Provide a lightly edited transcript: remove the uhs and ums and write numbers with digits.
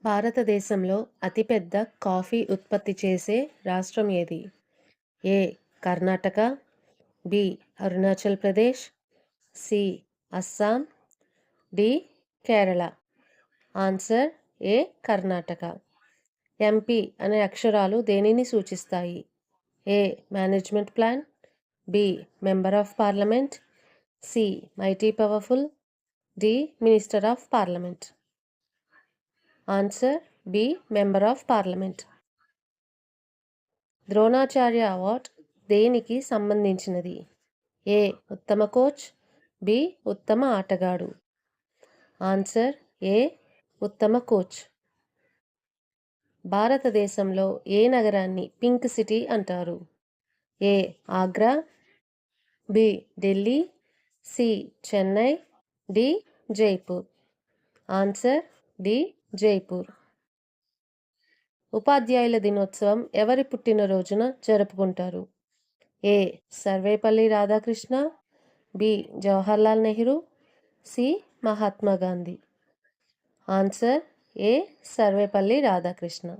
భారతదేశంలో అతిపెద్ద కాఫీ ఉత్పత్తి చేసే రాష్ట్రం ఏది? A. Karnataka, B. Arunachal Pradesh, C. Assam, D. Kerala. Answer A. Karnataka. MP అనే అక్షరాలు దేనిని సూచిస్తాయి? A. Management plan, B. Member of parliament, C. Mighty powerful, D. Minister of parliament. Answer B. Member of parliament. Dronacharya award దేనికి సంబంధించినది? ఏ. ఉత్తమ కోచ్, బి. ఉత్తమ ఆటగాడు. Answer A. ఉత్తమ కోచ్. భారతదేశంలో ఏ నగరాన్ని పింక్ సిటీ అంటారు? A. Agra, B. Delhi, C. Chennai, D. Jaipur. Answer D. Jaipur. ఉపాధ్యాయుల దినోత్సవం ఎవరి పుట్టినరోజున జరుపుకుంటారు? A. Sarvepalli Radhakrishna, B. Jawaharlal Nehru, C. Mahatma Gandhi. Answer A. Sarvepalli Radhakrishna.